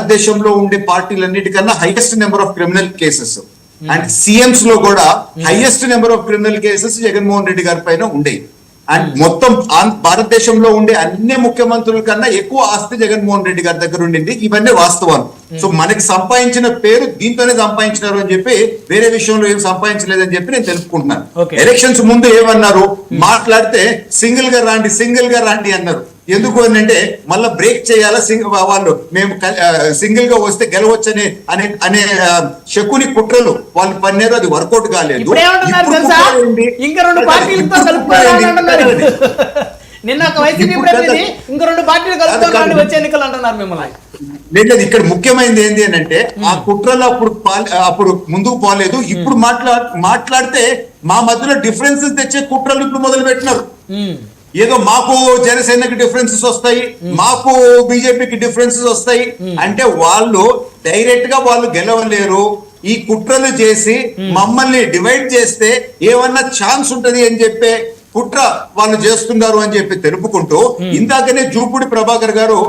భారతదేశంలో ఉండే పార్టీలన్నిటికన్నా highest number of criminal cases and CMs లో కూడా highest number of criminal cases Jaganmohan Reddy గారి పైన ఉండేవి. అండ్ మొత్తం భారతదేశంలో ఉండే అన్ని ముఖ్యమంత్రుల కన్నా ఎక్కువ ఆస్తి జగన్మోహన్ రెడ్డి గారి దగ్గర ఉండింది. ఇవన్నీ వాస్తవాలు. సో మనకి సంపాదించిన పేరు దీంతోనే సంపాదించినారు అని చెప్పి, వేరే విషయంలో ఏం సంపాదించలేదని చెప్పి నేను తెలుపుకుంటున్నాను. ఎలక్షన్స్ ముందు ఏమన్నారు, మాట్లాడితే సింగిల్ గా రాండి అన్నారు. ఎందుకు అని అంటే మళ్ళీ బ్రేక్ చేయాలా, వాళ్ళు మేము సింగిల్ గా వస్తే గెలవచ్చని అనే శకుని కుట్రలు వాళ్ళు పన్నారు. అది వర్కౌట్ కాలేదు. నిన్న ఒక వైసీపీ ప్రతినిధి ఇంకో 2 పార్టీలు కలుపుతారు వచ్చే ఎన్నికలు అంటున్నారు మిమ్మల్ని. లేదు, ఇక్కడ ముఖ్యమైనది ఏంటి అని అంటే ఆ కుట్రలో అప్పుడు ముందుకు పోలేదు. ఇప్పుడు మాట్లాడితే మా మధ్యలో డిఫరెన్సెస్ తెచ్చే కుట్రలు ఇప్పుడు మొదలు పెట్టినారు. ఏదో మాకు జనసేనకి డిఫరెన్సెస్ వస్తాయి, మాకు బీజేపీకి డిఫరెన్సెస్ వస్తాయి అంటే వాళ్ళు డైరెక్ట్ గా వాళ్ళు గెలవలేరు. ఈ కుట్రలు చేసి మమ్మల్ని డివైడ్ చేస్తే ఏమన్నా ఛాన్స్ ఉంటది అని చెప్పే కుట్ర వాళ్ళు చేస్తున్నారు అని చెప్పి తెలుపుకుంటూ, ఇందాకనే జూపూడి ప్రభాకర్ గారు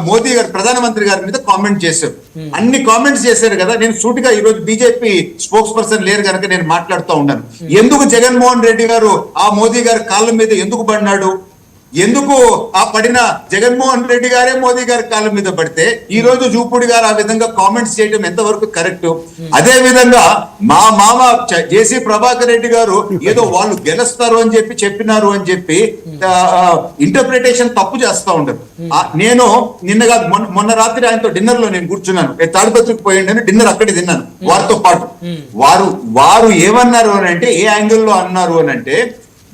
మోదీ గారు ప్రధానమంత్రి గారి మీద కామెంట్ చేశారు. అన్ని కామెంట్స్ చేశారు కదా. నేను సూటిగా ఈ రోజు బీజేపీ స్పోక్స్ పర్సన్ లేరు కనుక నేను మాట్లాడుతూ ఉన్నాను. ఎందుకు జగన్మోహన్ రెడ్డి గారు ఆ మోదీ గారి కాళ్ళ మీద ఎందుకు పడినాడు? ఎందుకు ఆ పడిన జగన్మోహన్ రెడ్డి గారే మోదీ గారి కాళ్ళ మీద పడితే ఈ రోజు జూపూడి గారు ఆ విధంగా కామెంట్స్ చేయడం ఎంతవరకు కరెక్ట్? అదే విధంగా మా మామ జేసీ ప్రభాకర్ రెడ్డి గారు ఏదో వాళ్ళు గెలుస్తారు అని చెప్పి చెప్పినారు అని చెప్పి ఇంటర్ప్రిటేషన్ తప్పు చేస్తా ఉండరు. నేను నిన్నగా మొన్న రాత్రి ఆయనతో డిన్నర్ లో నేను కూర్చున్నాను. తాడిపత్రికి పోయిండని డిన్నర్ అక్కడే తిన్నాను వారితో పాటు. వారు ఏమన్నారు అని అంటే, ఏ యాంగిల్లో అన్నారు అని అంటే,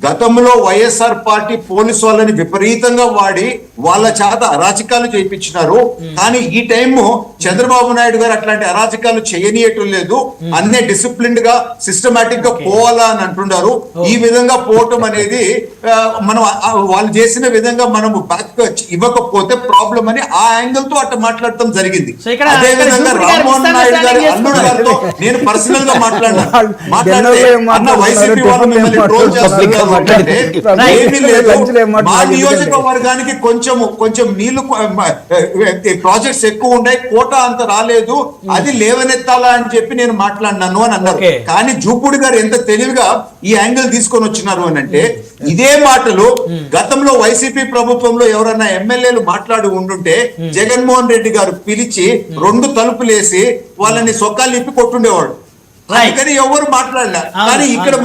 గతంలో వైఎస్ఆర్ పార్టీ పోలీసు వాళ్ళని విపరీతంగా వాడి వాళ్ళ చేత అరాచకాలు చేయించినారు. కానీ ఈ టైము చంద్రబాబు నాయుడు గారు అట్లాంటి అరాచకాలు చేయనీయటం లేదు, అన్నే డిసిప్లిన్డ్ గా సిస్టమాటిక్ గా పోవాలా అని అంటున్నారు. ఈ విధంగా పోవటం అనేది మనం వాళ్ళు చేసిన విధంగా మనము బ్యాక్ ఇవ్వకపోతే ప్రాబ్లం అని ఆ యాంగిల్ తో అట్లా మాట్లాడటం జరిగింది. అదే విధంగా రామ్మోహన్ నాయుడు గారి అల్లుడు గారితో నేను పర్సనల్ గా మాట్లాడితే అన్న వైసీపీ వాళ్ళు మిమ్మల్ని ట్రోల్ చేస్తున్నారు. మా నియోజకవర్గానికి కొంచెం నీళ్లు ప్రాజెక్ట్స్ ఎక్కువ ఉన్నాయి, కోటా అంత రాలేదు, అది లేవనెత్తాలా అని చెప్పి నేను మాట్లాడినాను అని అన్నారు. కానీ జూపూడి గారు ఎంత తెలివిగా ఈ యాంగిల్ తీసుకొని వచ్చినారు అని అంటే, ఇదే మాటలు గతంలో వైసీపీ ప్రభుత్వంలో ఎవరన్నా ఎమ్మెల్యేలు మాట్లాడి ఉండుంటే జగన్మోహన్ రెడ్డి గారు పిలిచి 2 తలుపులేసి వాళ్ళని సొక్కాలు ఇప్పి కొట్టుండేవాడు. అందుకని ఎవరు మాట్లాడలే. కానీ ఇక్కడ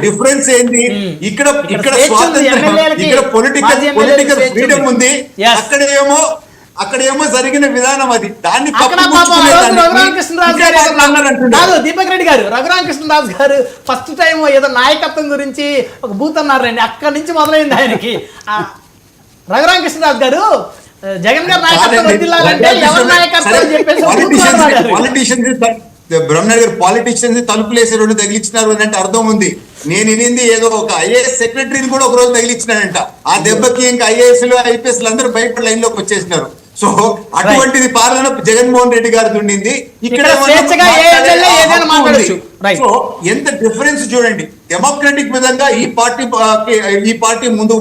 డిఫరెన్స్ ఏంటి? ఇక్కడ స్వాతంత్రం, ఇక్కడ పొలిటికల్ ఫ్రీడమ్ ఉంది. అక్కడేమో జరిగిన విధానం అది. దాన్ని దీపక్ రెడ్డి గారు, రఘురామకృష్ణరాజు గారు ఫస్ట్ టైం ఏదో నాయకత్వం గురించి ఒక బూత్ అన్నారండి. అక్కడి నుంచి మొదలైంది ఆయనకి. రఘురామకృష్ణరాజు గారు జగన్ గారు నాయకత్వం వదిలాలంటే ఎవరి నాయకత్వం అని చెప్పేసి బ్రహ్మనాయుడు గారు పాలిటిషియన్స్ తలుపులేసి 2 తగిలిచ్చినారు అని అంటే అర్థం ఉంది. నేను వినింది ఏదో ఒక ఐఏఎస్ సెక్రటరీని కూడా ఒక రోజు తగిలిచ్చినాడంట. ఆ దెబ్బకి ఇంకా ఐఏఎస్ లు ఐపీఎస్ లు అందరూ భయపడి లైన్ లోకి వచ్చేసినారు. సో అటువంటిది పాలన జగన్మోహన్ రెడ్డి గారిది ఉండింది. ఇక్కడ సో ఎంత డిఫరెన్స్ చూడండి. డెమోక్రటిక్ విధంగా ఈ పార్టీ ముందుకు